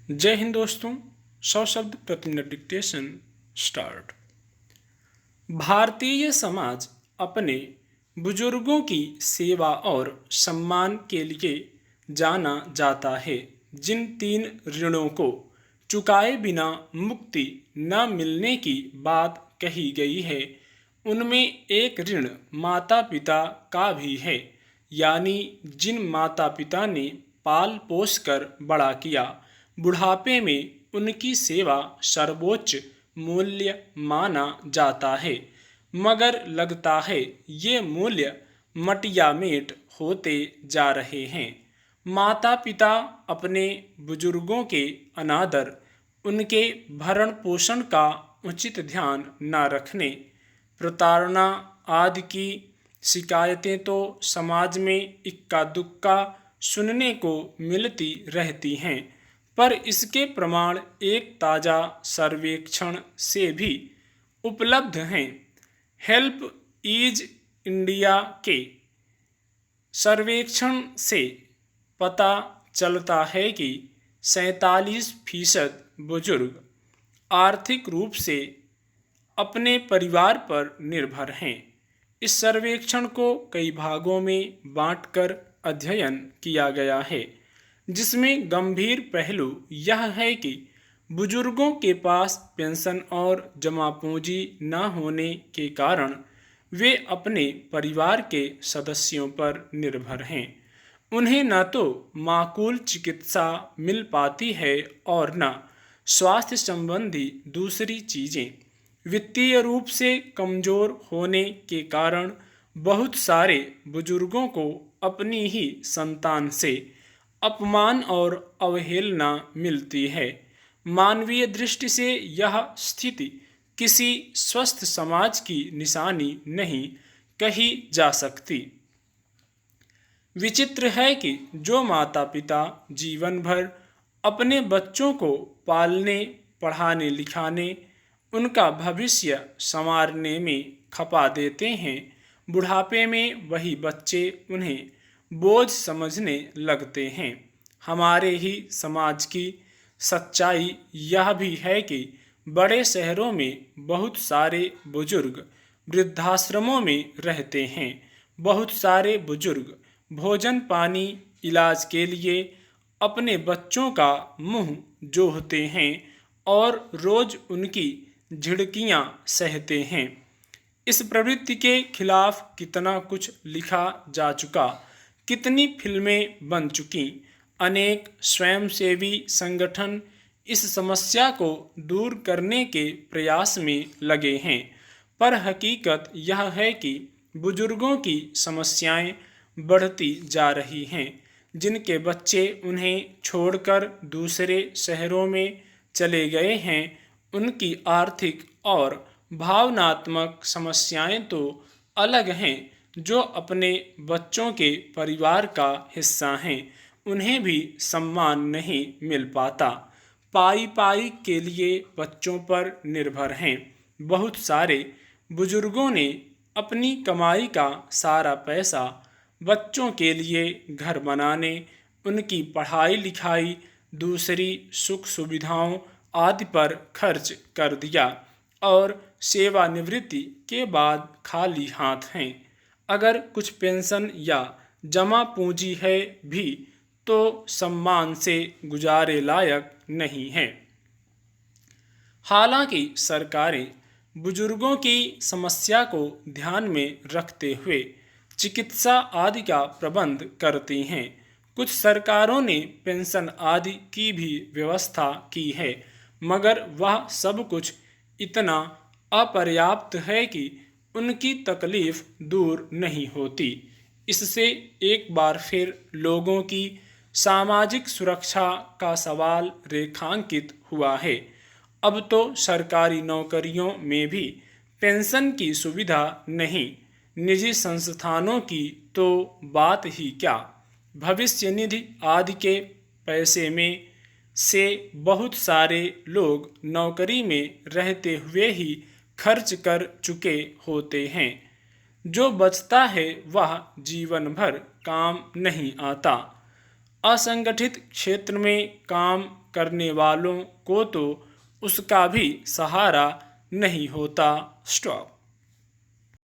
जय हिंद दोस्तों। 100 शब्द प्रति minute dictation start. Bharatiya Samaj अपने बुजुर्गों की सेवा और सम्मान के लिए जाना जाता है। जिन 3 ऋणों को चुकाए बिना मुक्ति न मिलने की बात कही गई है, उनमें एक ऋण माता पिता का भी है। यानी जिन माता पिता ने पाल पोस कर बड़ा किया, बुढ़ापे में उनकी सेवा सर्वोच्च मूल्य माना जाता है। मगर लगता है ये मूल्य मटियामेट होते जा रहे हैं। माता पिता अपने बुजुर्गों के अनादर, उनके भरण पोषण का उचित ध्यान न रखने, प्रताड़ना आदि की शिकायतें तो समाज में इक्का दुक्का सुनने को मिलती रहती हैं। पर इसके प्रमाण एक ताज़ा सर्वेक्षण से भी उपलब्ध हैं। हेल्प इज इंडिया के सर्वेक्षण से पता चलता है कि 47% बुजुर्ग आर्थिक रूप से अपने परिवार पर निर्भर हैं। इस सर्वेक्षण को कई भागों में बांटकर अध्ययन किया गया है, जिसमें गंभीर पहलू यह है कि बुजुर्गों के पास पेंशन और जमा पूंजी न होने के कारण वे अपने परिवार के सदस्यों पर निर्भर हैं। उन्हें न तो माकूल चिकित्सा मिल पाती है और न स्वास्थ्य संबंधी दूसरी चीज़ें। वित्तीय रूप से कमज़ोर होने के कारण बहुत सारे बुजुर्गों को अपनी ही संतान से अपमान और अवहेलना मिलती है। मानवीय दृष्टि से यह स्थिति किसी स्वस्थ समाज की निशानी नहीं कही जा सकती। विचित्र है कि जो माता पिता जीवन भर अपने बच्चों को पालने, पढ़ाने लिखाने, उनका भविष्य संवारने में खपा देते हैं, बुढ़ापे में वही बच्चे उन्हें बोझ समझने लगते हैं। हमारे ही समाज की सच्चाई यह भी है कि बड़े शहरों में बहुत सारे बुजुर्ग वृद्धाश्रमों में रहते हैं। बहुत सारे बुजुर्ग भोजन पानी इलाज के लिए अपने बच्चों का मुंह जोहते हैं और रोज उनकी झिड़कियां सहते हैं। इस प्रवृत्ति के खिलाफ कितना कुछ लिखा जा चुका, कितनी फिल्में बन चुकी। अनेक स्वयंसेवी संगठन इस समस्या को दूर करने के प्रयास में लगे हैं, पर हकीकत यह है कि बुजुर्गों की समस्याएं बढ़ती जा रही हैं। जिनके बच्चे उन्हें छोड़कर दूसरे शहरों में चले गए हैं, उनकी आर्थिक और भावनात्मक समस्याएं तो अलग हैं। जो अपने बच्चों के परिवार का हिस्सा हैं, उन्हें भी सम्मान नहीं मिल पाता। पाई पाई के लिए बच्चों पर निर्भर हैं। बहुत सारे बुजुर्गों ने अपनी कमाई का सारा पैसा बच्चों के लिए घर बनाने, उनकी पढ़ाई लिखाई, दूसरी सुख सुविधाओं आदि पर खर्च कर दिया और सेवानिवृत्ति के बाद खाली हाथ हैं। अगर कुछ पेंशन या जमा पूंजी है भी तो सम्मान से गुजारे लायक नहीं है। हालांकि सरकारें बुजुर्गों की समस्या को ध्यान में रखते हुए चिकित्सा आदि का प्रबंध करती हैं। कुछ सरकारों ने पेंशन आदि की भी व्यवस्था की है, मगर वह सब कुछ इतना अपर्याप्त है कि उनकी तकलीफ दूर नहीं होती। इससे एक बार फिर लोगों की सामाजिक सुरक्षा का सवाल रेखांकित हुआ है। अब तो सरकारी नौकरियों में भी पेंशन की सुविधा नहीं, निजी संस्थानों की तो बात ही क्या। भविष्य निधि आदि के पैसे में से बहुत सारे लोग नौकरी में रहते हुए ही खर्च कर चुके होते हैं। जो बचता है वह जीवन भर काम नहीं आता। असंगठित क्षेत्र में काम करने वालों को तो उसका भी सहारा नहीं होता। स्टॉप।